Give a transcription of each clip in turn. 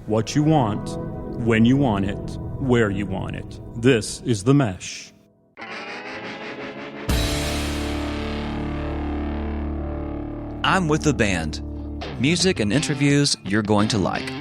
what you want, when you want it, where you want it. This is The Mesh. I'm with the band. Music and interviews you're going to like.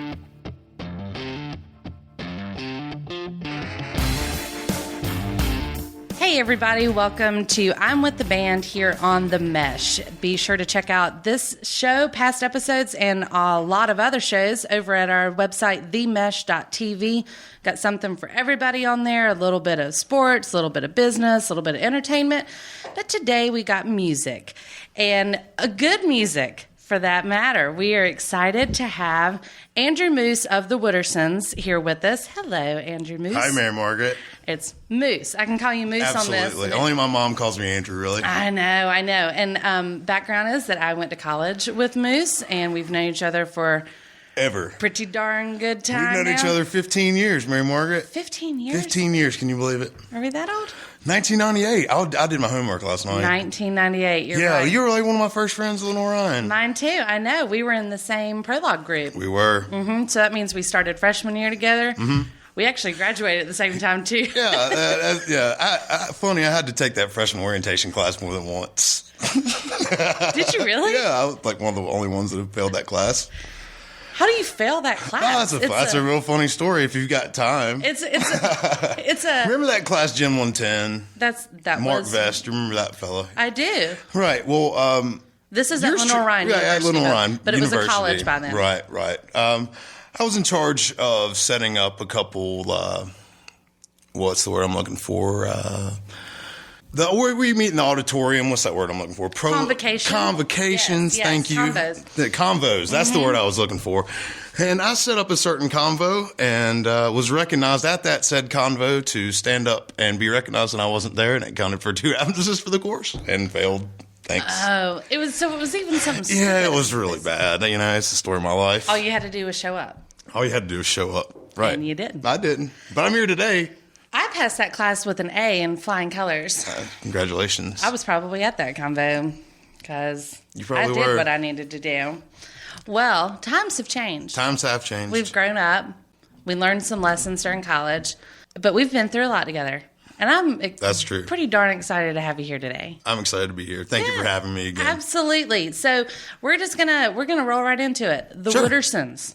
Hey everybody, welcome to I'm with the band here on The Mesh. Be sure to check out this show, past episodes, and a lot of other shows over at our website, themesh.tv. Got something for everybody on there, a little bit of sports, a little bit of business, a little bit of entertainment. But today we got music, and a good music for that matter. We are excited to have Andrew Moose of the Woodersons here with us. Hello, Andrew Moose. Hi, Mary-Margaret. It's Moose. I can call you Moose on this. Absolutely. Only my mom calls me Andrew, really. I know. And background is that I went to college with Moose, and we've known each other for Ever. pretty darn good time. We've known each other 15 years, Mary-Margaret. 15 years? 15 years. Can you believe it? Are we that old? 1998. I did my homework last night. 1998. You're yeah, right. you were like one of my first friends, Lenore Ryan. Mine too. I know. We were in the same prologue group. We were. Mm-hmm. So that means we started freshman year together. Mm-hmm. We actually graduated at the same time too. Yeah. Funny, I had to take that freshman orientation class more than once. Did you really? Yeah, I was like one of the only ones that have failed that class. How do you fail that class? That's a real funny story if you've got time. It's a Remember that class, Gym 110? That Mark was Vest. You remember that fella? I do. Right. Well, this is at Lenore Ryan University. University, At Lenore Ryan but it was University. a college by then. Right. I was in charge of setting up a couple. What's the word I'm looking for? Where we meet in the auditorium. What's that word I'm looking for? Convocations. Yes, thank you. Convos. Convos. That's the word I was looking for. And I set up a certain convo and was recognized at that said convo to stand up and be recognized, and I wasn't there, and it counted for 2 absences for the course and failed. Thanks. Oh, it was even something stupid. Yeah, it was really bad. You know, it's the story of my life. All you had to do was show up. All you had to do was show up. Right. And you didn't. I didn't. But I'm here today. I passed that class with an A in flying colors. Congratulations. I was probably at that convo because I did what I needed to do. Well, times have changed. Times have changed. We've grown up. We learned some lessons during college, but we've been through a lot together. And That's true. Pretty darn excited to have you here today. I'm excited to be here. Thank you for having me again. Absolutely. So we're gonna roll right into it. The Woodersons.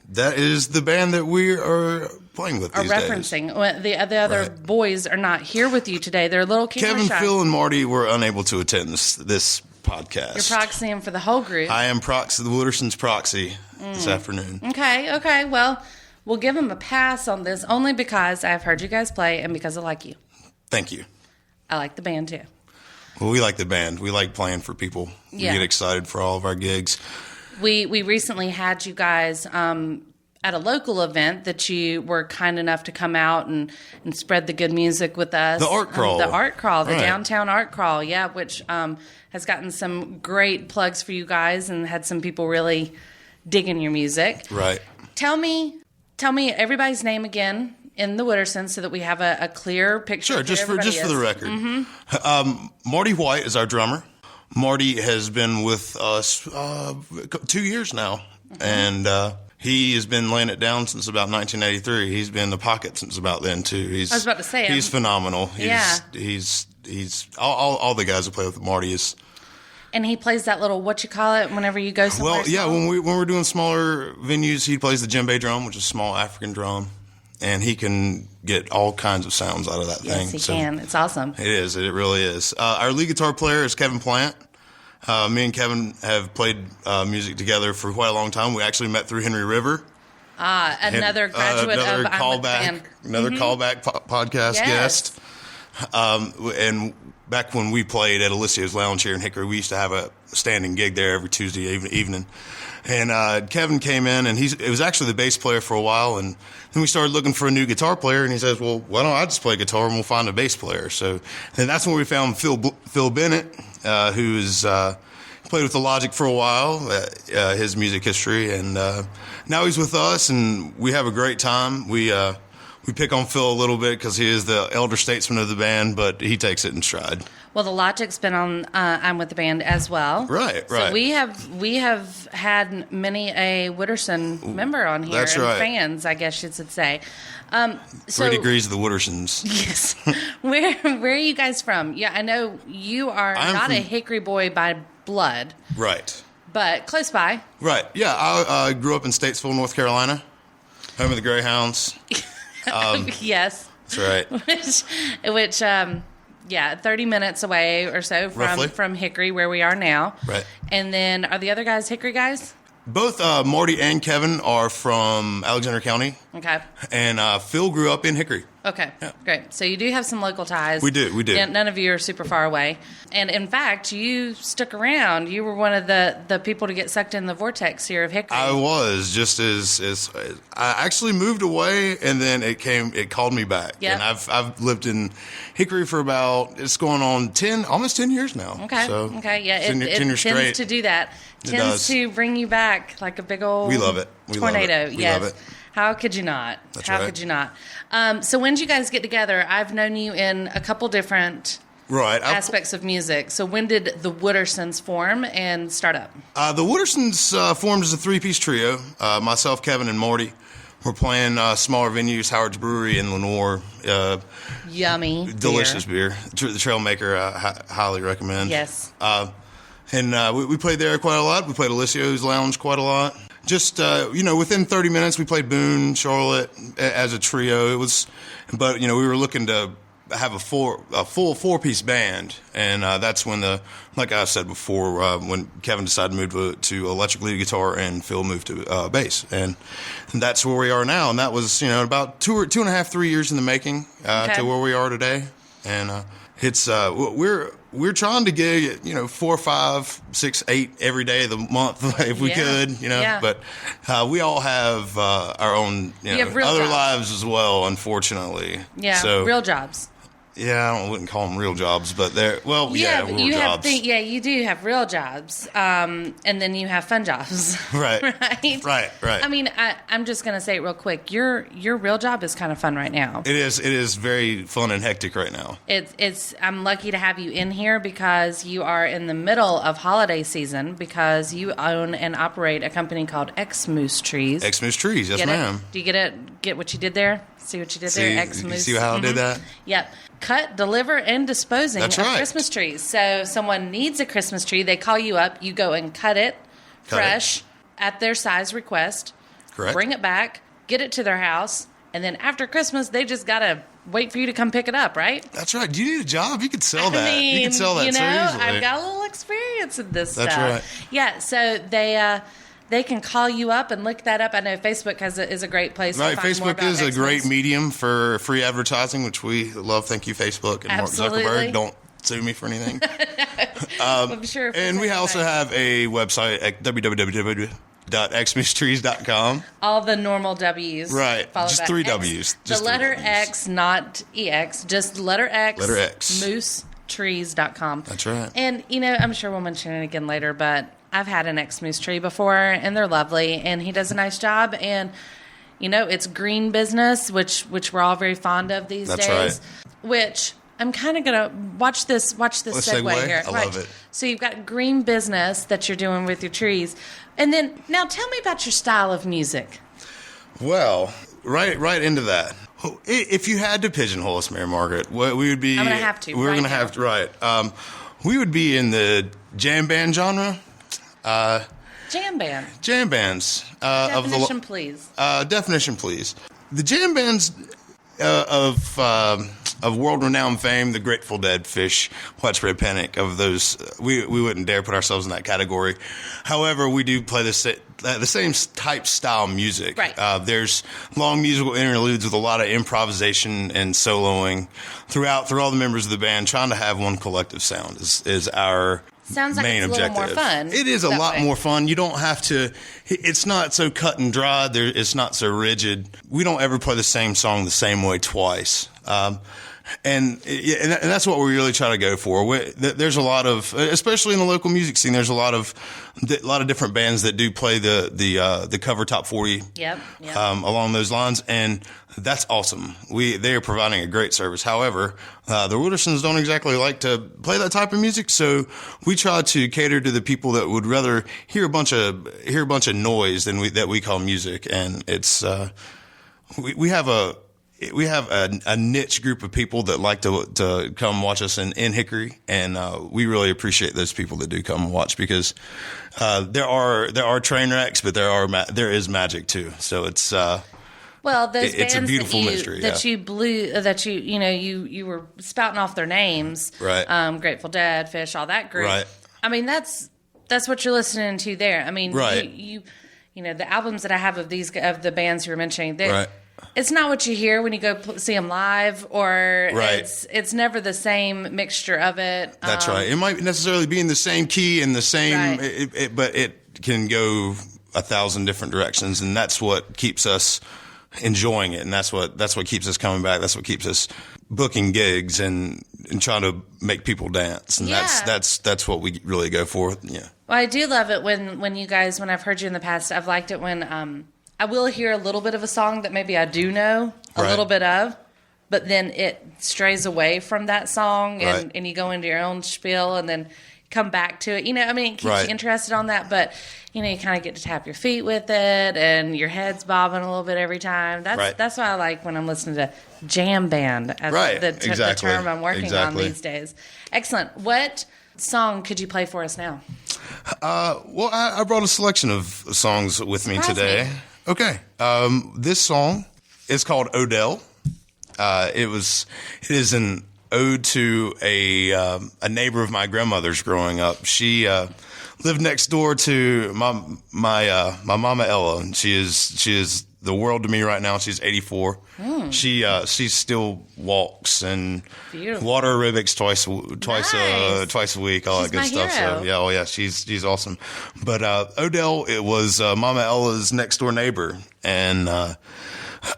That is the band that we are playing with these days. Referencing. Well, the other boys are not here with you today. They're a little Kevin, Phil, and Marty were unable to attend this podcast. You're proxying for the whole group. I am the Woodersons proxy this afternoon. Okay. Well, we'll give them a pass on this only because I've heard you guys play and because I like you. Thank you. I like the band too. Well, we like the band. We like playing for people. Yeah. We get excited for all of our gigs. We recently had you guys at a local event that you were kind enough to come out and spread the good music with us. The Art Crawl. The Downtown Art Crawl, yeah, which has gotten some great plugs for you guys and had some people really digging your music. Right. Tell me everybody's name again in the Woodersons so that we have a clear picture. Sure, just for the record. Mm-hmm. Marty White is our drummer. Marty has been with us 2 years now, and he has been laying it down since about 1983. He's been in the pocket since about then too. I was about to say, he's phenomenal. He's all the guys that play with Marty is. And he plays that little whenever you go somewhere. Well, yeah, when we're doing smaller venues, he plays the djembe drum, which is a small African drum. And he can get all kinds of sounds out of that thing. Yes, he can. It's awesome. It is. It really is. Our lead guitar player is Kevin Plant. Me and Kevin have played music together for quite a long time. We actually met through Henry River. Another graduate of I'm with the band. Another callback podcast guest. And back when we played at Alyssio's Lounge here in Hickory, we used to have a standing gig there every Tuesday evening. And Kevin came in, and it was actually the bass player for a while, and then we started looking for a new guitar player, and he says, well, why don't I just play guitar and we'll find a bass player? So and that's when we found Phil Bennett, who is played with the Logic for a while, his music history, and now he's with us, and we have a great time. We We pick on Phil a little bit because he is the elder statesman of the band, but he takes it in stride. Well, the Logic's been on I'm with the band as well. Right. So we have had many a Wooderson member on here. That's and right. Fans, I guess you should say. 3 degrees of the Woodersons. Yes. Where are you guys from? Yeah, I know you are not a Hickory boy by blood. Right. But close by. Right. Yeah, I grew up in Statesville, North Carolina, home of the Greyhounds. Yes. That's right. Which 30 minutes away or so from Hickory, where we are now. Right. And then are the other guys Hickory guys? Both Marty and Kevin are from Alexander County. Okay. And Phil grew up in Hickory. Okay, great. So you do have some local ties. We do. And none of you are super far away. And in fact, you stuck around. You were one of the people to get sucked in the vortex here of Hickory. I was, just as I actually moved away, and then it called me back. Yep. And I've lived in Hickory for it's going on almost 10 years now. Okay. So yeah, it tends to do that. Tends to bring you back like a big old We love it. tornado. We love it. How could you not? That's How right. could you not? So when did you guys get together? I've known you in a couple different aspects of music. So when did the Woodersons form and start up? The Woodersons formed as a 3-piece trio. Myself, Kevin, and Marty. We're playing smaller venues, Howard's Brewery in Lenore. Yummy. Delicious beer. The Trailmaker, I highly recommend. Yes. And we played there quite a lot. We played Alessio's Lounge quite a lot. Just, within 30 minutes, we played Boone, Charlotte as a trio. But we were looking to have a full 4-piece band. And that's when like I said before, when Kevin decided to move to electric lead guitar and Phil moved to bass. And that's where we are now. And that was, about 2.5, 3 years in the making to where we are today. And it's, we're trying to gig, 4, 5, 6, 8 every day of the month if we could, But we all have our own, other jobs. lives as well, unfortunately. Yeah, so, real jobs. Yeah, I wouldn't call them real jobs, but they're real jobs. You do have real jobs, and then you have fun jobs. Right. Right. Right. I mean, I'm just going to say it real quick. Your real job is kind of fun right now. It is very fun and hectic right now. I'm lucky to have you in here because you are in the middle of holiday season because you own and operate a company called X Moose Trees. X Moose Trees, yes, Get ma'am. it? Do you get it? Get what you did there? See what you did there? X Moose. You see how I did that? Yep. Cut, deliver, and disposing of Christmas trees. So someone needs a Christmas tree, they call you up, you go and cut it fresh at their size request. Correct. Bring it back, get it to their house, and then after Christmas, they just got to wait for you to come pick it up, right? That's right. Do you need a job? You could sell that. I mean, you could sell that so easily. I've got a little experience in this stuff. That's right. Yeah, so they can call you up and look that up. I know Facebook is a great place to find more Facebook about is a X-Moose. great medium for free advertising, which we love. Thank you, Facebook. And Absolutely. Mark Zuckerberg. Don't sue me for anything. I'm sure. If And we also have a website at www.xmistrees.com. all the normal W's. Right. followed Just by 3 X. W's. The Just letter 3 W's. X, not EX. Just letter X. Letter X. Moosetrees.com. That's right. And, I'm sure we'll mention it again later, but I've had an X Moose tree before, and they're lovely, and he does a nice job, and, it's green business, which we're all very fond of these That's days. right. Which I'm kind of going to watch this segue here. I love it. So you've got green business that you're doing with your trees. And then, now tell me about your style of music. Well, right into that. If you had to pigeonhole us, Mary-Margaret, what we would be... I'm going to have to. We're going to have to, right. We would be in the jam band genre. Jam band. Jam bands. Definition, please. Definition, please. The jam bands of world-renowned fame, the Grateful Dead, Fish, Widespread Panic, of those, we wouldn't dare put ourselves in that category. However, we do play the same type style music. Right. There's long musical interludes with a lot of improvisation and soloing throughout all the members of the band, trying to have one collective sound is our Sounds like main it's a objective. little more fun. It is a lot more fun. You don't have to. It's not so cut and dry. It's not so rigid. We don't ever play the same song the same way twice. And that's what we really try to go for. There's a lot of, especially in the local music scene, there's a lot of different bands that do play the cover top 40. Yep. Along those lines, and that's awesome. They are providing a great service. However, the Woodersons don't exactly like to play that type of music, so we try to cater to the people that would rather hear a bunch of noise than that we call music. And it's we have a niche group of people that like to come watch us in Hickory, and we really appreciate those people that do come and watch, because there are train wrecks, but there is magic too. So it's well, those it's bands a beautiful mystery that you were spouting off their names, right? Grateful Dead, Fish, all that group. Right. I mean, that's what you're listening to there. I mean, right. You the albums that I have of the bands you were mentioning, right. It's not what you hear when you go see them live, or right. It's never the same mixture of it. That's right. It might necessarily be in the same key and the same, right. But it can go 1,000 different directions, and that's what keeps us enjoying it, and that's what keeps us coming back. That's what keeps us booking gigs and trying to make people dance, and that's what we really go for. Yeah. Well, I do love it when you guys, when I've heard you in the past, I've liked it when I will hear a little bit of a song that maybe I do know a little bit of, but then it strays away from that song, and you go into your own spiel, and then come back to it. I mean, it keeps you interested on that, but you kind of get to tap your feet with it, and your head's bobbing a little bit every time. That's why I like when I'm listening to jam band, as the term I'm working on these days. Excellent. What song could you play for us now? Well, I brought a selection of songs with me today. Okay. This song is called Odell. It is an ode to a neighbor of my grandmother's growing up. She lived next door to my mama Ella, and she is the world to me right now. She's 84. She still walks and water aerobics twice a week, all that good stuff. Hero. So she's awesome. But Odell, it was Mama Ella's next door neighbor, and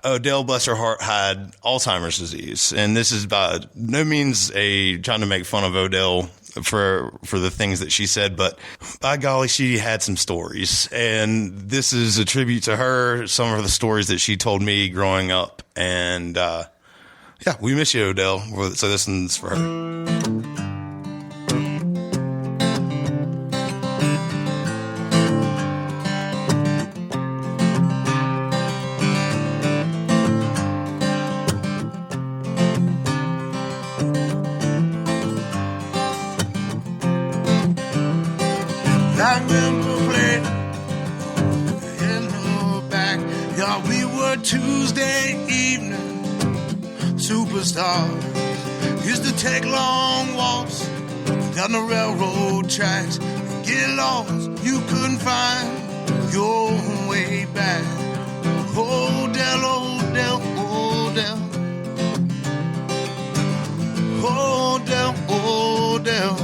Odell, bless her heart, had Alzheimer's disease, and this is by no means trying to make fun of Odell for the things that she said, but by golly, she had some stories, and this is a tribute to her, some of the stories that she told me growing up, and we miss you, Odell. So this one's for her. I remember playing in the back. Yeah, we were Tuesday evening superstars. Used to take long walks down the railroad tracks and get lost. You couldn't find your way back. Odell, Odell, Odell. Odell, Odell.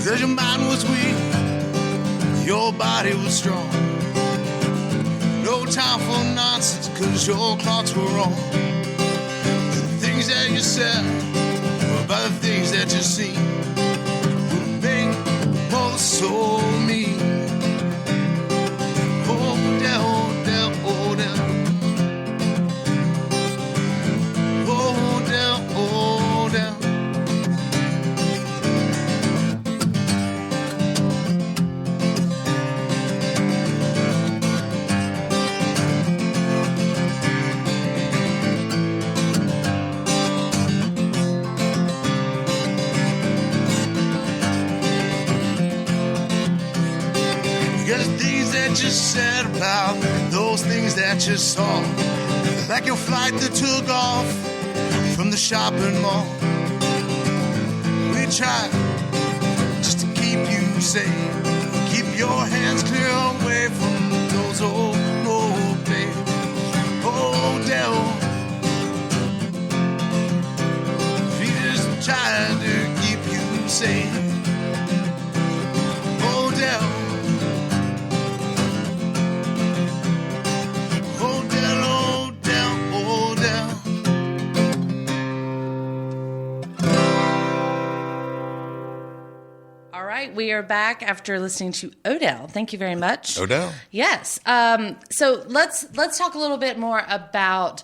Cause your mind was weak, your body was strong. No time for nonsense, cause your clocks were wrong. The things that you said were about the things that you seen. Would make both so mean. Odell, Odell, Odell. Odell, Odell. That you said about those things that you saw, like your flight that took off from the shopping mall. We tried just to keep you safe, keep your hands clear away from those old days. Odell, we just tried to keep you safe. right, we are back after listening to Odell. Thank you very much. Odell? Yes. So let's talk a little bit more about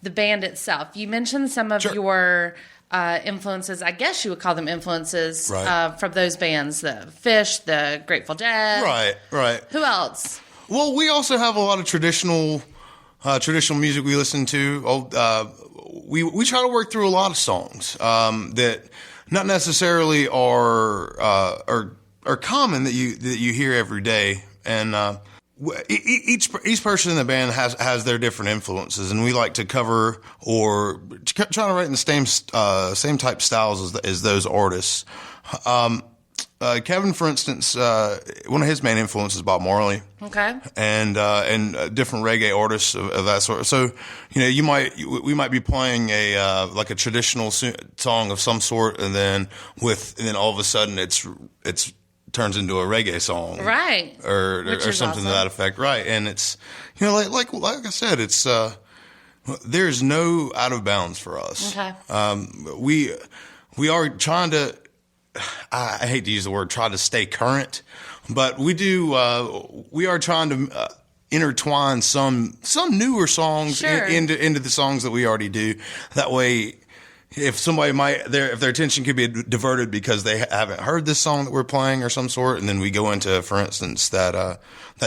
the band itself. You mentioned some of your influences. I guess you would call them influences from those bands: the Fish, the Grateful Dead. Right. Who else? Well, we also have a lot of traditional music we listen to. We try to work through a lot of songs that not necessarily are common that you hear every day, and each person in the band has their different influences, and we like to cover or try to write in the same type styles as those artists. Kevin, for instance, one of his main influences is Bob Marley. Okay. And different reggae artists of that sort. So, we might be playing a traditional song of some sort, and then all of a sudden it's turns into a reggae song. Right. Or something awesome. to that effect. Right. And it's, like I said, it's, there's no out of bounds for us. Okay. We are trying to, I hate to use the word try to stay current, but we are trying to intertwine some newer songs into the songs that we already do. That way, if somebody if their attention could be diverted because they haven't heard this song that we're playing or some sort, and then we go into, for instance, that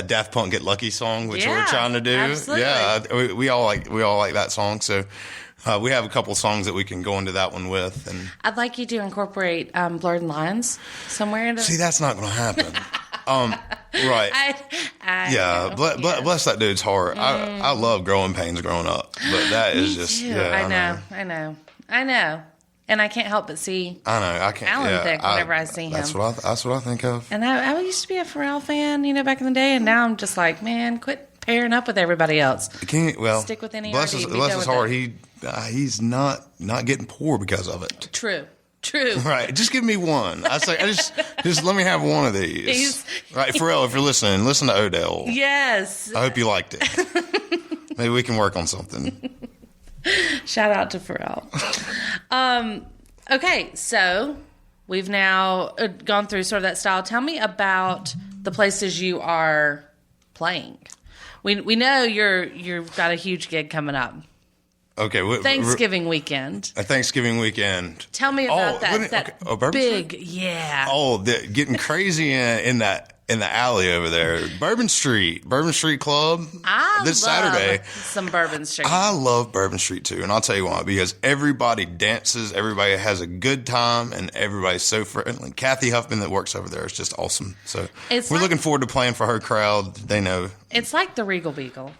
Daft Punk "Get Lucky" song, which we're trying to do. Absolutely. Yeah, we all like that song. So. We have a couple songs that we can go into that one with, and I'd like you to incorporate Blurred Lines somewhere into. See, that's not going to happen. Right? I know. Bless that dude's heart. I love Growing Pains growing up, but that is just too. yeah. I know, and I can't help but see. I know. I can't. Alan Thicke whenever I see him. That's what I think of. And I used to be a Pharrell fan, back in the day, and now I'm just like, man, quit pairing up with everybody else. Stick with any bless artist. Bless his heart. He's not getting poor because of it. True. Right. Just give me one. I just let me have one of these. Right, Pharrell, if you're listening, listen to Odell. Yes. I hope you liked it. Maybe we can work on something. Shout out to Pharrell. Okay, so we've now gone through sort of that style. Tell me about the places you are playing. We know you've got a huge gig coming up. Okay. Thanksgiving weekend. A Thanksgiving weekend. Tell me about that. Bourbon big, Street? yeah. Oh, getting crazy in the alley over there. Bourbon Street Club. This Saturday. Some Bourbon Street. I love Bourbon Street too, and I'll tell you why. Because everybody dances, everybody has a good time, and everybody's so friendly. Kathy Huffman that works over there is just awesome. So we're looking forward to playing for her crowd. They know. It's like the Regal Beagle.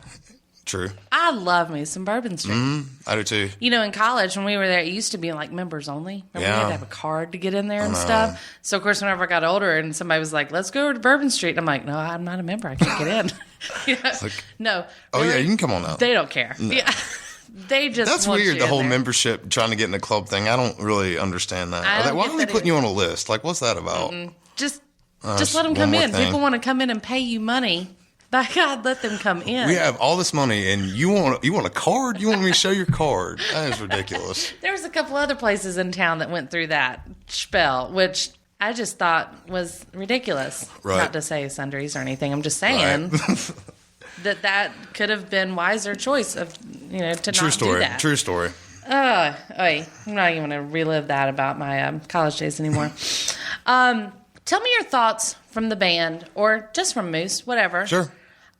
True. I love me some Bourbon Street. I do too. In college when we were there, it used to be like members only. Remember, you had to have a card to get in there and stuff. So of course, whenever I got older and somebody was like, "Let's go to Bourbon Street," I'm like, "No, I'm not a member. I can't get in." No. Oh really, yeah, you can come on out. They don't care. No. Yeah. They just That's want weird. You the whole in there. membership trying to get in the club thing. I don't really understand that. Why are they putting you on a list? Like, what's that about? Just let them come in. People want to come in and pay you money. By God, let them come in. We have all this money, and you want a card? You want me to show your card? That is ridiculous. There was a couple other places in town that went through that spell, which I just thought was ridiculous. Right. Not to say sundries or anything. I'm just saying that could have been wiser choice of to not do that. True story. I'm not even going to relive that about my college days anymore. Tell me your thoughts from the band, or just from Moose, whatever. Sure.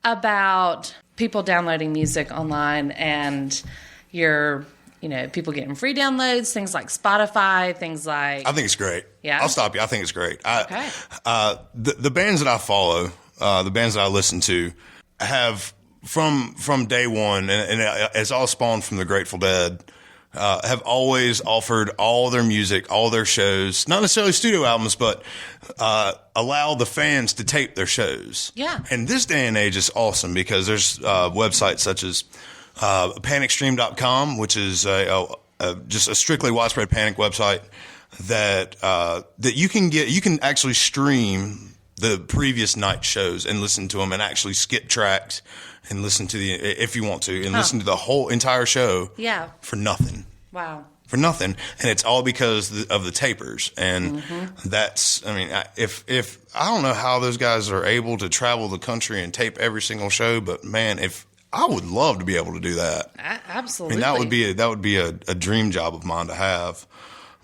About people downloading music online and your, people getting free downloads, things like Spotify, things like... I think it's great. Yeah? I'll stop you. I think it's great. Okay. The bands that I follow, the bands that I listen to, have from day one, and it's all spawned from the Grateful Dead, have always offered all their music, all their shows, not necessarily studio albums, but allow the fans to tape their shows. Yeah. And this day and age is awesome because there's websites such as panicstream.com, which is just a strictly widespread panic website that you can actually stream the previous night shows and listen to them and actually skip tracks and listen to if you want to, and listen to the whole entire show. Yeah. For nothing. Wow. for nothing, and it's all because of the tapers. And that's, I mean, if I don't know how those guys are able to travel the country and tape every single show, but man, if I would love to be able to do that. Absolutely. I mean, that would be a dream job of mine to have,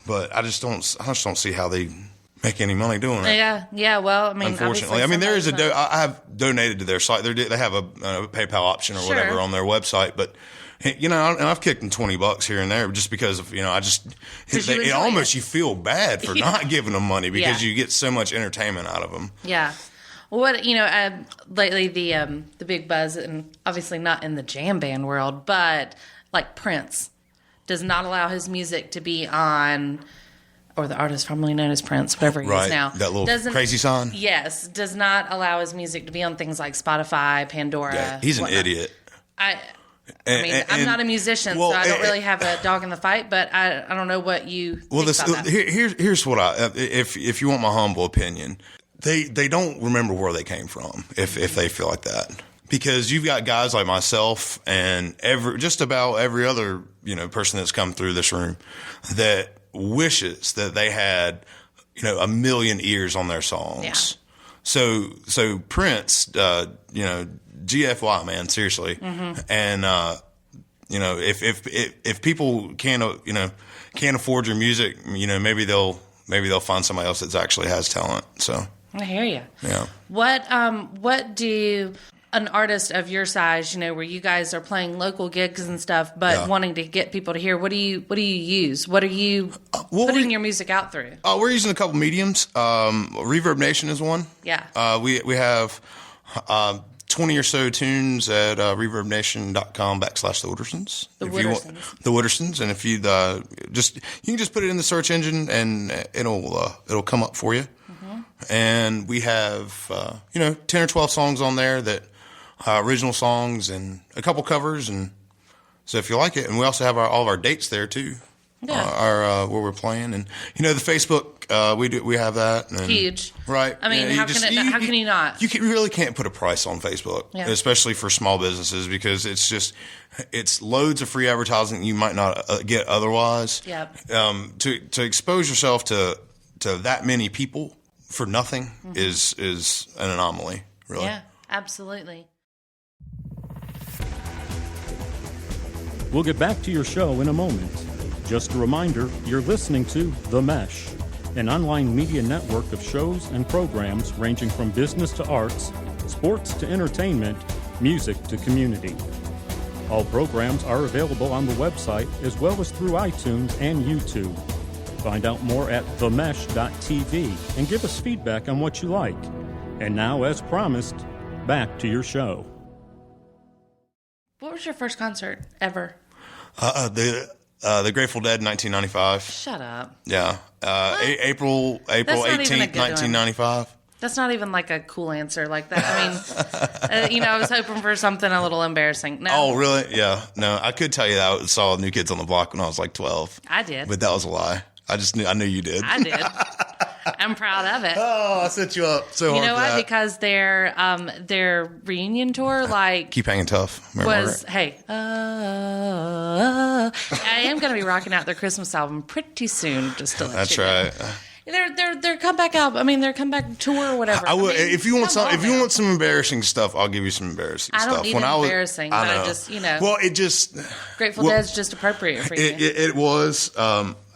but I just don't see how they make any money doing it. Yeah. Well, I mean, unfortunately, I mean, there is I have donated to their site. They have a PayPal option or whatever on their website, but you know, and I've kicked them $20 here and there just because of, you know, it almost you feel bad for not giving them money because you get so much entertainment out of them. Yeah. What, you know, lately the big buzz, and obviously not in the jam band world, but like Prince does not allow his music to be on, or the artist formerly known as Prince, whatever he is now. That little crazy song? Yes, does not allow his music to be on things like Spotify, Pandora. Yeah, he's an idiot. I mean, I'm not a musician, so I don't really have a dog in the fight, but I don't know what you think about that. Here's what if you want my humble opinion, they don't remember where they came from if they feel like that. Because you've got guys like myself and just about every other, you know, person that's come through this room that wishes that they had, you know, 1 million ears on their songs. Yeah. So Prince, you know, GFY, man, seriously. And you know, if people can't afford your music, you know, maybe they'll find somebody else that actually has talent. So I hear you. Yeah. What do an artist of your size, you know, where you guys are playing local gigs and stuff, but wanting to get people to hear, what do you use? What are you putting your music out through? We're using a couple mediums. Reverb Nation is one. Yeah. We have 20 or so tunes at reverbnation.com/the Woodersons. The Woodersons. The Woodersons. And if you can just put it in the search engine and it'll come up for you. And we have, 10 or 12 songs on there that original songs and a couple covers. And so if you like it, and we also have all of our dates there too. Yeah. Where we're playing, and you know, the Facebook, we have that. And, huge, right? I mean, how can you not? You really can't put a price on Facebook, especially for small businesses, because it's loads of free advertising you might not get otherwise. Yep. To expose yourself to that many people for nothing is an anomaly, really. Yeah, absolutely. We'll get back to your show in a moment. Just a reminder, you're listening to The Mesh, an online media network of shows and programs ranging from business to arts, sports to entertainment, music to community. All programs are available on the website as well as through iTunes and YouTube. Find out more at themesh.tv and give us feedback on what you like. And now, as promised, back to your show. What was your first concert ever? The Grateful Dead, 1995. Shut up. Yeah. April 18th, 1995. That's not even like a cool answer like that. I mean, I was hoping for something a little embarrassing. No. Oh, really? Yeah. No, I could tell you that I saw New Kids on the Block when I was like 12. I did. But that was a lie. I knew you did. I did. I'm proud of it. Oh, I set you up so hard. You know for what? that. Because their reunion tour, like, Keep Hanging Tough. was I am going to be rocking out their Christmas album pretty soon. Just to let That's you know. right. Their comeback album. I mean, their comeback tour or whatever. I will, mean, if you want some embarrassing stuff, I'll give you some embarrassing stuff. I don't need embarrassing, but I just, you know. Well, it just Grateful Dead's just appropriate for you. It was.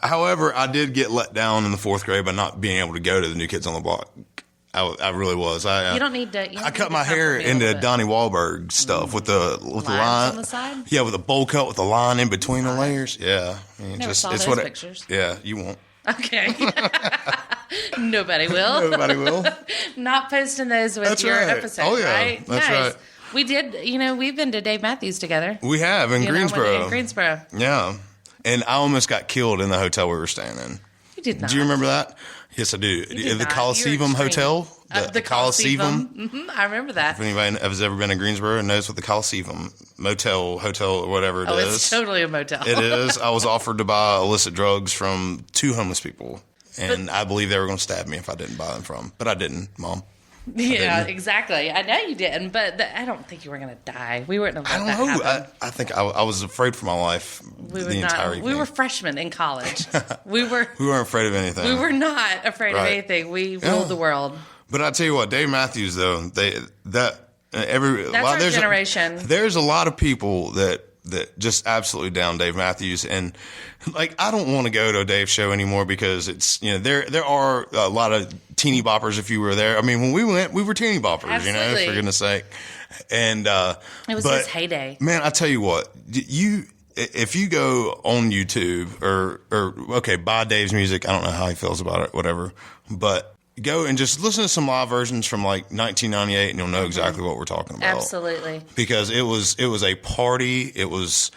However, I did get let down in the 4th grade by not being able to go to the New Kids on the Block. I really was. You don't need to. I cut my hair into Donnie Wahlberg stuff with the line on the side. Yeah, with a bowl cut with the line in between the layers. Yeah, I mean, Never saw those pictures. Yeah, you won't. Okay. Nobody will. Nobody will. Not posting those with That's your right. episode, Oh, yeah. right? That's nice. right. We did, we've been to Dave Matthews together. We have in Greensboro. In Greensboro. Yeah. And I almost got killed in the hotel we were staying in. You did not. Do you remember that? Yes, I do. did The not. Coliseum Hotel. The Coliseum. I remember that. If anybody has ever been to Greensboro and knows what the Coliseum hotel, or whatever it is. Oh, it's totally a motel. It is. I was offered to buy illicit drugs from 2 homeless people. And I believe they were going to stab me if I didn't buy them from them. But I didn't, Mom. Yeah, exactly. I know you didn't, but I don't think you were going to die. We wouldn't have let I don't know. that happen. I think I was afraid for my life entire evening. We were freshmen in college. We weren't afraid of anything. We were not afraid of anything. We ruled the world. But I tell you what, Dave Matthews though, that's our generation. There's a lot of people that just absolutely down Dave Matthews, and like I don't want to go to a Dave show anymore because it's there are a lot of teeny boppers if you were there. I mean, when we went, we were teeny boppers, Absolutely. for goodness sake. And it was his heyday. Man, I tell you what, if you go on YouTube or buy Dave's music, I don't know how he feels about it, whatever, but go and just listen to some live versions from like 1998 and you'll know exactly what we're talking about. Absolutely. Because it was a party. It was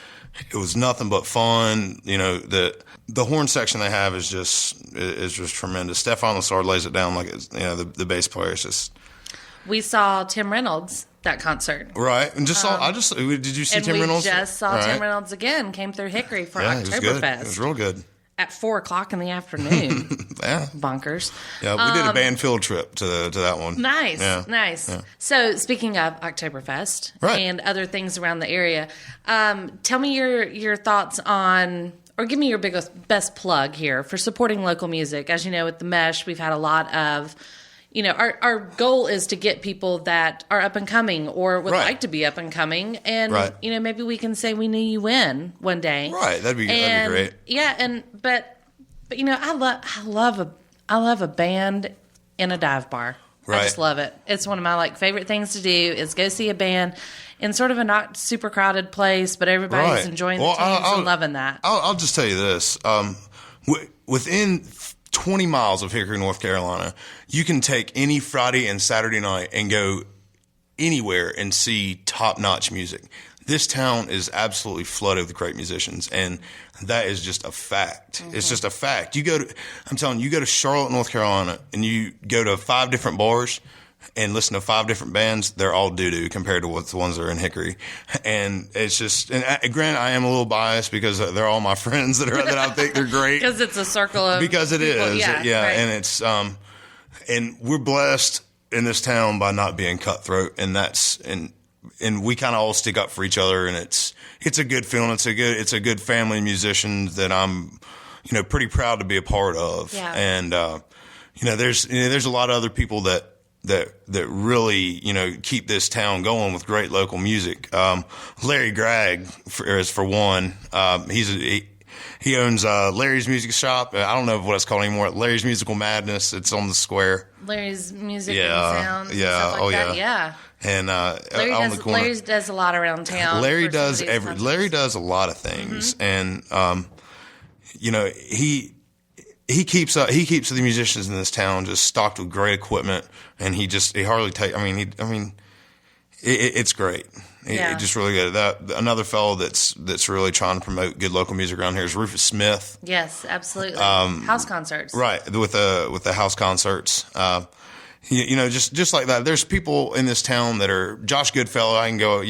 nothing but fun. The horn section they have is just tremendous. Stefan Lassard lays it down like it's, the bass player is just. We saw Tim Reynolds that concert. Right. And did you see Tim Reynolds? We just saw Tim Reynolds again, came through Hickory for Oktoberfest. It was real good. At 4:00 in the afternoon. Yeah. Bonkers. Yeah, we did a band field trip to that one. Nice. Yeah. Nice. Yeah. So speaking of Oktoberfest and other things around the area, tell me your thoughts on, or give me your best plug here for supporting local music. As you know, with the Mesh, we've had a lot of, our goal is to get people that are up and coming or would like to be up and coming. And, maybe we can say we knew you when one day. Right. That'd be great. Yeah. But I love a band in a dive bar. Right. I just love it. It's one of my favorite things to do is go see a band in sort of a not super crowded place, but everybody's enjoying the tunes and loving that. I'll just tell you this. Within 20 miles of Hickory, North Carolina, you can take any Friday and Saturday night and go anywhere and see top-notch music. This town is absolutely flooded with great musicians, and that is just a fact. Mm-hmm. It's just a fact. I'm telling you, you go to Charlotte, North Carolina, and you go to 5 different bars and listen to 5 different bands, they're all doo-doo compared to the ones that are in Hickory. And it's just, and granted, I am a little biased because they're all my friends that I think they're great. Because it's a circle of because it people. is. Yeah. Right. And it's, and we're blessed in this town by not being cutthroat, and and we kind of all stick up for each other, and it's a good feeling. It's a good family of musicians that I'm, pretty proud to be a part of. Yeah. And, there's a lot of other people that really, keep this town going with great local music. Larry Gregg is for one. He owns Larry's Music Shop. I don't know what it's called anymore. Larry's Musical Madness. It's on the square. Larry's Music and Sounds. And stuff like that. Yeah. And on the corner. Larry does a lot around town. Larry does Larry does a lot of things, and he keeps the musicians in this town just stocked with great equipment, and he hardly take. It's great. It's just really good. Another fellow that's really trying to promote good local music around here is Rufus Smith. Yes, absolutely. House concerts, right? With the house concerts. Just like that. There's people in this town that are Josh Goodfellow. I can go.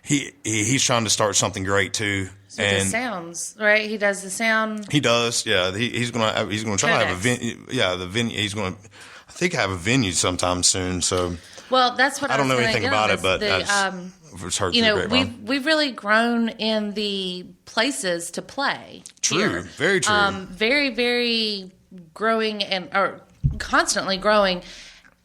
He's trying to start something great too. So the sounds, right? He does the sound. He does, yeah. He's gonna try to have a venue. Yeah, the venue. He's gonna, I think, have a venue sometime soon. So, well, that's what I don't was know anything about it, but it's hard to we've really grown in the places to play. True, here. Very true. Very, very growing or constantly growing,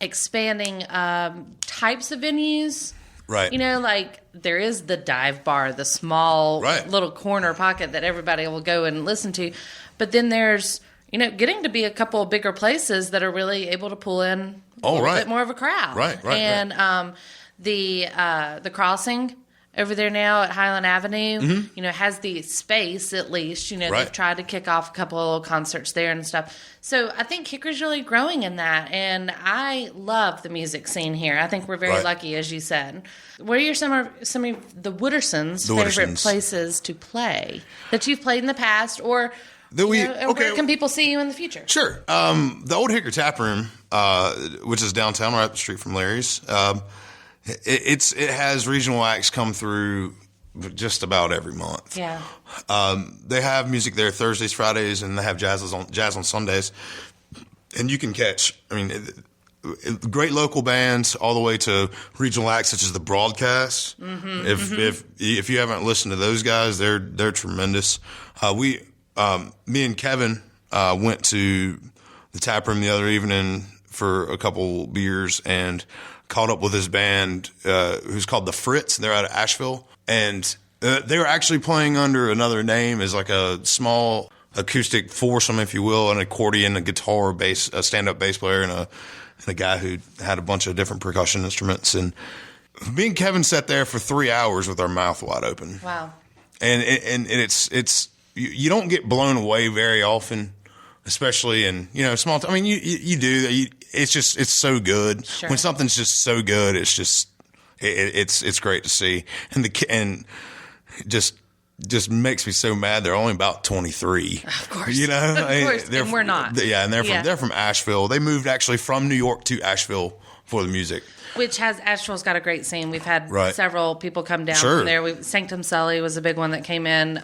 expanding types of venues. Right. Like there is the dive bar, the small little corner pocket that everybody will go and listen to. But then there's, getting to be a couple of bigger places that are really able to pull in a little bit more of a crowd. Right. And the Crossing over there now at Highland Avenue, has the space at least. They've tried to kick off a couple of little concerts there and stuff. So I think Hickory's really growing in that, and I love the music scene here. I think we're very lucky, as you said. What are some of the Woodersons' favorite places to play that you've played in the past, or where can people see you in the future? Sure. The old Hickory Tap Room, which is downtown, right up the street from Larry's. It has regional acts come through just about every month. Yeah. They have music there Thursdays, Fridays, and they have jazz on Sundays. And you can catch, great local bands all the way to regional acts such as the Broadcast. If you haven't listened to those guys, they're tremendous. Me and Kevin went to the tap room the other evening for a couple beers and caught up with his band who's called the Fritz. They're out of Asheville, and they were actually playing under another name as like a small acoustic foursome, if you will, an accordion, a guitar, bass, a stand-up bass player, and a guy who had a bunch of different percussion instruments. And me and Kevin sat there for 3 hours with our mouth wide open. Wow. And it's you don't get blown away very often, especially in small. I mean, you do. It's so good. Sure. When something's just so good, it's just it's great to see. And just makes me so mad. They're only about 23. Of course. Of course. And we're not. Yeah, and they're from Asheville. They moved actually from New York to Asheville for the music. Which Asheville's got a great scene. We've had several people come down Sure. from there. Sanctum Sully was a big one that came in.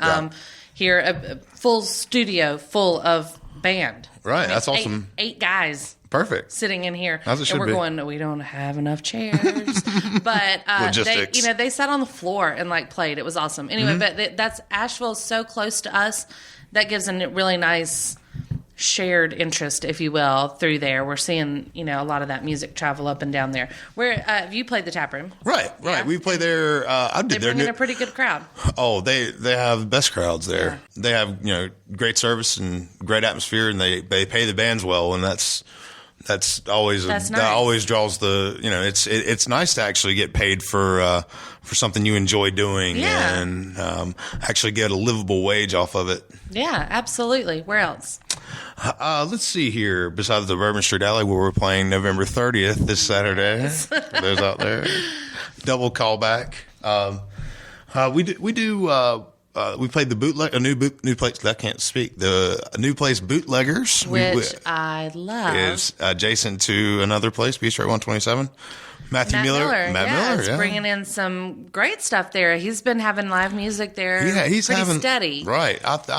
Here, a full studio full of band. Right, I mean, that's awesome. 8 guys. Perfect. Sitting in here. As it should and we're be. going, we don't have enough chairs. But Logistics. they sat on the floor and played. It was awesome. Anyway, but that's Asheville's so close to us. That gives a really nice shared interest, if you will, through there. We're seeing, a lot of that music travel up and down there. Where have you played the tap room? Right. Yeah. We play there. I did They there. bring in a pretty good crowd. Oh, they have the best crowds there. Yeah. They have great service and great atmosphere, and they pay the bands well, and that's always That's that nice. always draws the it's nice to actually get paid for something you enjoy doing Yeah. and actually get a livable wage off of it. Yeah, absolutely. Where else? Let's see here. Besides the Bourbon Street Alley, where we're playing November 30th this Saturday, for those out there, double callback. We played the a new place. I can't speak. A new place, Bootleggers, Which I love. is adjacent to another place, Beach Road 127. Matt Miller, is bringing in some great stuff there. He's been having live music there. Yeah, he's pretty having steady. Right. If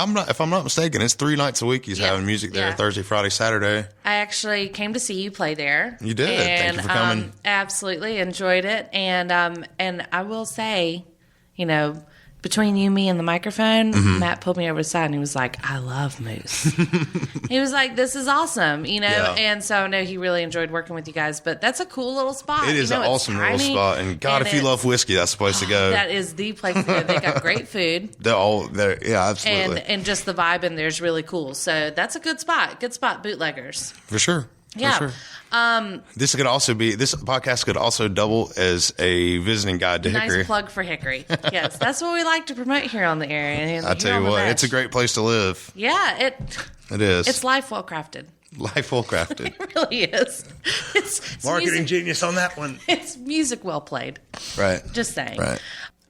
I'm not mistaken, it's 3 nights a week. He's having music there: Yeah. Thursday, Friday, Saturday. I actually came to see you play there. You did. Thank you for coming. Absolutely enjoyed it, and I will say, between you, me, and the microphone, Matt pulled me over the side and he was like, "I love Moose." He was like, "This is awesome," Yeah. And so I know he really enjoyed working with you guys. But that's a cool little spot. It is an it's awesome little tiny, spot, and God, if you love whiskey, that's the place to go. that is the place to go. They got great food. Yeah, absolutely, And just the vibe in there is really cool. So that's a good spot. Good spot, Bootleggers. for sure. Yeah. For sure. This podcast could also double as a visiting guide to Hickory. Nice plug for Hickory. Yes, that's what we like to promote here on the air. And I tell you what, it's a great place to live. Yeah, It is. it's life well crafted. Life well crafted. It really is. It's Marketing music, genius on that one. it's music well played. Right. Just saying. Right.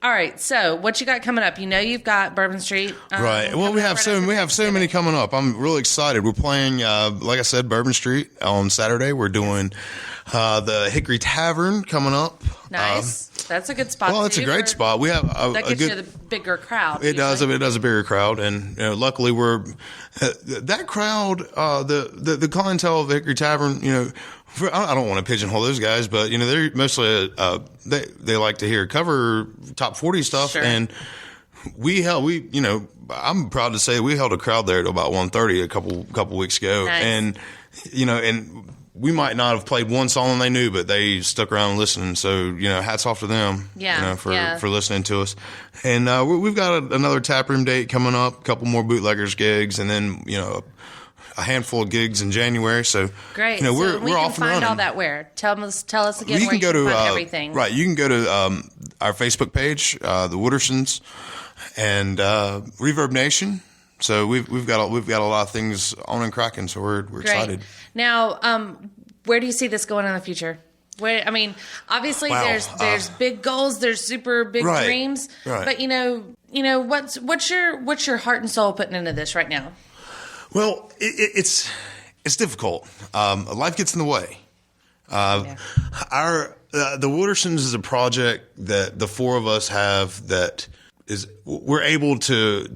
All right, so what you got coming up? You've got Bourbon Street. Right. Well, we have so many coming up. I'm really excited. We're playing, like I said, Bourbon Street on Saturday. We're doing the Hickory Tavern coming up. Nice. That's a good spot. Well, it's a great spot. We have That a gets good. you the bigger crowd. It does. usually. It does a bigger crowd, and luckily we're that crowd. The clientele of the Hickory Tavern. I don't want to pigeonhole those guys, but they're mostly they like to hear cover top 40 stuff, Sure. and I'm proud to say we held a crowd there at about 1:30 a couple weeks ago, Nice. and we might not have played one song they knew, but they stuck around and listened. So, hats off to them, Yeah, for listening to us. And we've got another taproom date coming up, a couple more Bootleggers gigs, and then, a handful of gigs in January. So, Great. we're so we off can and find running. all that where? Tell us again You where can go you can to find everything. Right. You can go to our Facebook page, the Woodersons, and Reverb Nation. So we've got a lot of things on and cracking. So we're excited. Now, where do you see this going in the future? Obviously Wow. there's big goals, there's super big Right. dreams, Right. but what's your heart and soul putting into this right now? Well, it's difficult. Life gets in the way. Yeah. The Woodersons is a project that the four of us have that we're able to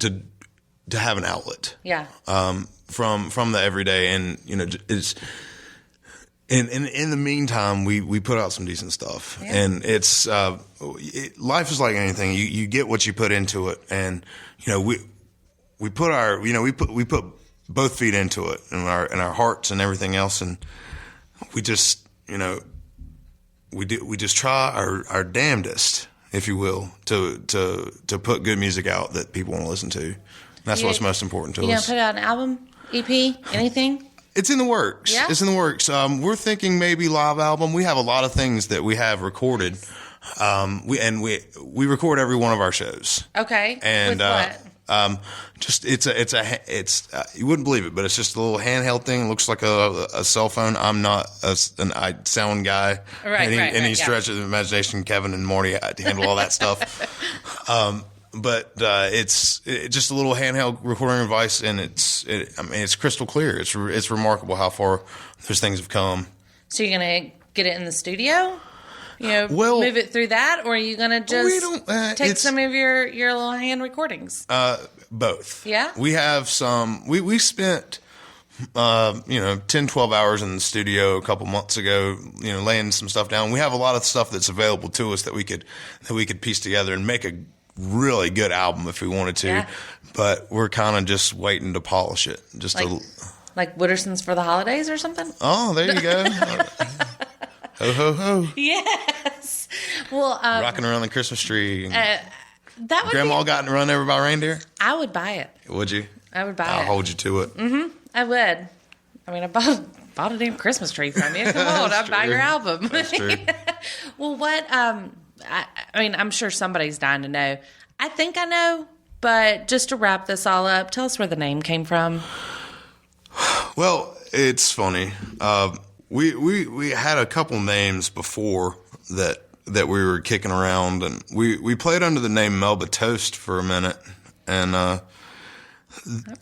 have an outlet. Yeah. From the everyday, and in the meantime, we put out some decent stuff, and it's life is like anything. You get what you put into it, and we put both feet into it, and our hearts and everything else, and we just we just try our damnedest, if you will, to put good music out that people want to listen to. That's what's most important to us. You gonna put out an album, EP, anything? It's in the works. Yeah? It's in the works. We're thinking maybe live album. We have a lot of things that we have recorded. We record every one of our shows. Okay. And with what? just it's you wouldn't believe it, but it's just a little handheld thing. It looks like a cell phone. I'm not an sound guy. Any stretch of the imagination. Kevin and Marty handle all that stuff. But it's just a little handheld recording device, and it's crystal clear. It's remarkable how far those things have come. So you're gonna get it in the studio, move it through that, or are you gonna just take some of your little hand recordings? Both. Yeah. We have some. We spent 10, 12 hours in the studio a couple months ago, laying some stuff down. We have a lot of stuff that's available to us that we could piece together and make a really good album if we wanted to, but we're kind of just waiting to polish it. Just like Woodersons for the holidays or something. Oh, there you go. Ho ho ho! Yes. Well, rocking around the Christmas tree. That would Grandma got run over by reindeer. I would buy it. Would you? I would buy it. I'll hold you to it. Mm-hmm. I would. I mean, I bought a damn Christmas tree from you. Come on, I'd buy your album. That's true. Well, what? I mean, I'm sure somebody's dying to know. I think I know, but just to wrap this all up, tell us where the name came from. Well, it's funny. We had a couple names before that we were kicking around, and we played under the name Melba Toast for a minute, and that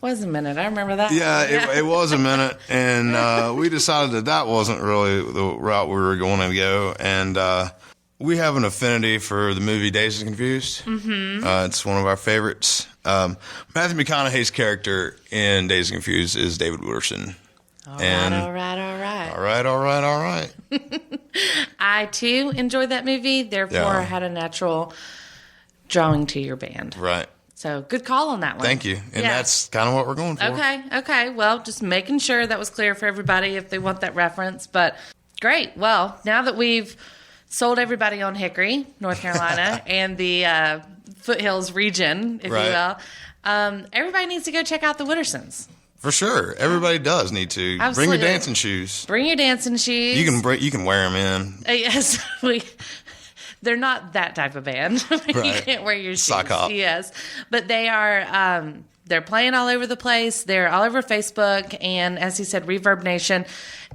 was a minute. I remember that. Yeah, it was a minute, and we decided that wasn't really the route we were going to go, and we have an affinity for the movie Dazed and Confused. Mm-hmm. It's one of our favorites. Matthew McConaughey's character in Dazed and Confused is David Wooderson. All right. I, too, enjoyed that movie. Therefore, I had a natural drawing to your band. Right. So, good call on that one. Thank you. And that's kind of what we're going for. Okay. Well, just making sure that was clear for everybody if they want that reference. But, great. Well, now that we've sold everybody on Hickory, North Carolina, and the Foothills region, if you will, everybody needs to go check out the Woodersons. For sure. Everybody does need to. Absolutely. Bring your dancing shoes. You can wear them in. Yes. They're not that type of band. You can't wear your shoes. Sock hop. Yes. But they are... they're playing all over the place. They're all over Facebook and, as he said, Reverb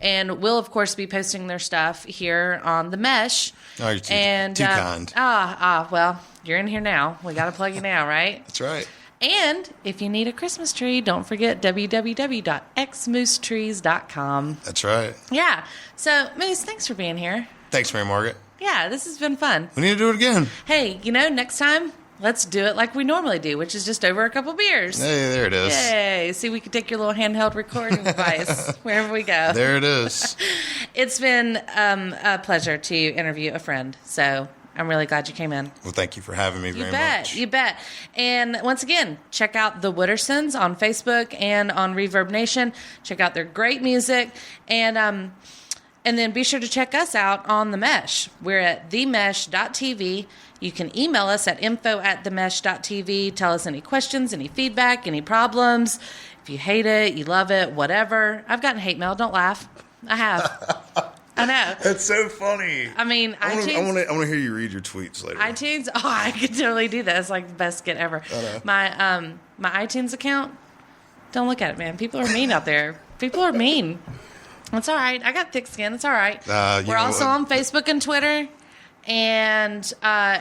and we'll, of course, be posting their stuff here on The Mesh. Oh, you're too kind. Well, you're in here now. We got to plug you now, right? That's right. And if you need a Christmas tree, don't forget www.xmoosetrees.com. That's right. Yeah. So, Moose, thanks for being here. Thanks, Mary-Margaret. Yeah, this has been fun. We need to do it again. Hey, next time, let's do it like we normally do, which is just over a couple beers. Hey, there it is. Yay. See, we can take your little handheld recording device wherever we go. There it is. It's been a pleasure to interview a friend, so I'm really glad you came in. Well, thank you for having me very much. You bet. And once again, check out the Woodersons on Facebook and on Reverb Nation. Check out their great music. And then be sure to check us out on The Mesh. We're at themesh.tv. You can email us at info@themesh.tv. Tell us any questions, any feedback, any problems. If you hate it, you love it, whatever. I've gotten hate mail. Don't laugh. I have. I know. That's so funny. I mean, I want to hear you read your tweets later. iTunes? Oh, I could totally do that. It's like the best skit ever. My iTunes account, don't look at it, man. People are mean out there. People are mean. It's all right. I got thick skin. It's all right. We're also on Facebook and Twitter. And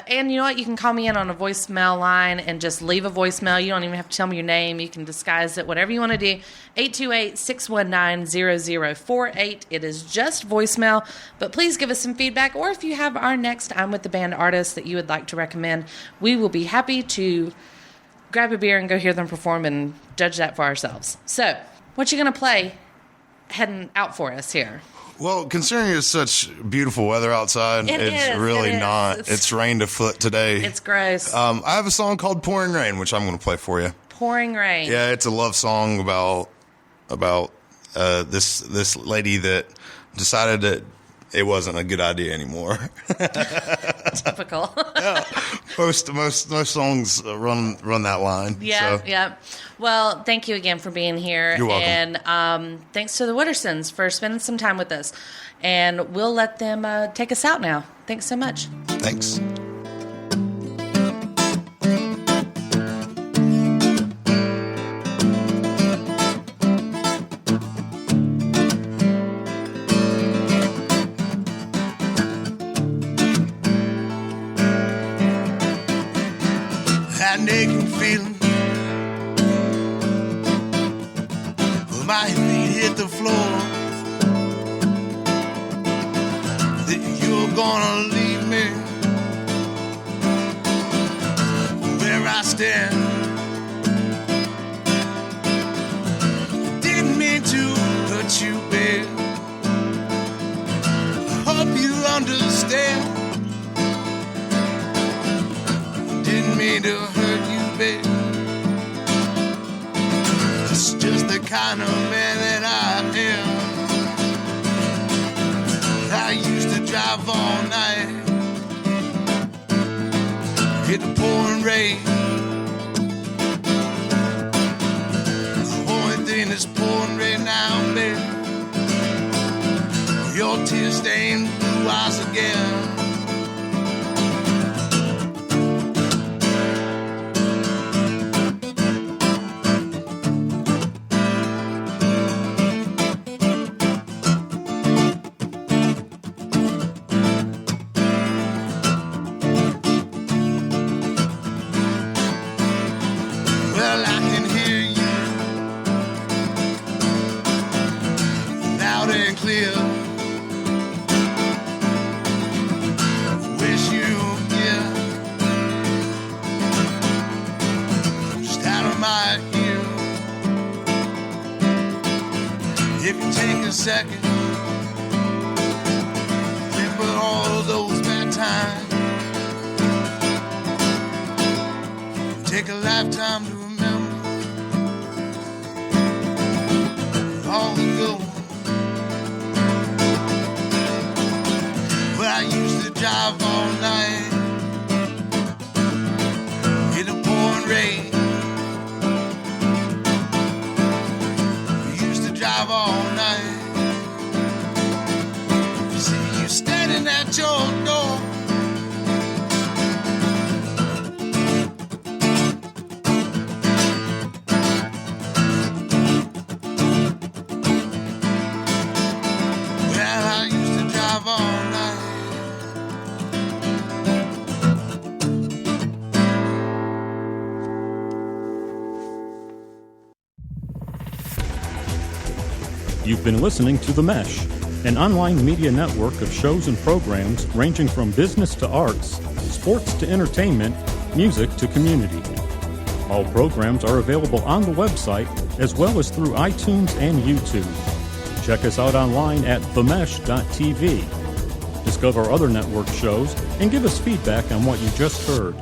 you know what? You can call me in on a voicemail line and just leave a voicemail. You don't even have to tell me your name. You can disguise it, whatever you want to do. 828-619-0048. It is just voicemail. But please give us some feedback. Or if you have our next I'm With the Band artist that you would like to recommend, we will be happy to grab a beer and go hear them perform and judge that for ourselves. So, what you going to play heading out for us here? Well, considering it's such beautiful weather outside, it's really not. It's rained a foot today. It's gross. I have a song called Pouring Rain, which I'm going to play for you. Pouring Rain. Yeah, it's a love song about this lady that decided that it wasn't a good idea anymore. Typical. Yeah, most songs run that line. Yeah, so. yeah. Well, thank you again for being here. You're welcome. And thanks to the Woodersons for spending some time with us. And we'll let them take us out now. Thanks so much. Thanks. That aching feeling when my feet hit the floor, that you're gonna leave me where I stand. Didn't mean to hurt you, babe. Hope you understand. Didn't mean to hurt you, babe. It's just the kind of man that I am. I used to drive all night, hit the pouring rain. The only thing that's pouring rain now, babe, your tear-stained blue eyes again. If you take a second, remember all those bad times. Take a lifetime to remember all the good. Well, I used to drive all night in the pouring rain. Drive all night. You see you standing at your door. Well, I used to drive all night. You've been listening to The Mesh, an online media network of shows and programs ranging from business to arts, sports to entertainment, music to community. All programs are available on the website as well as through iTunes and YouTube. Check us out online at themesh.tv. Discover other network shows and give us feedback on what you just heard.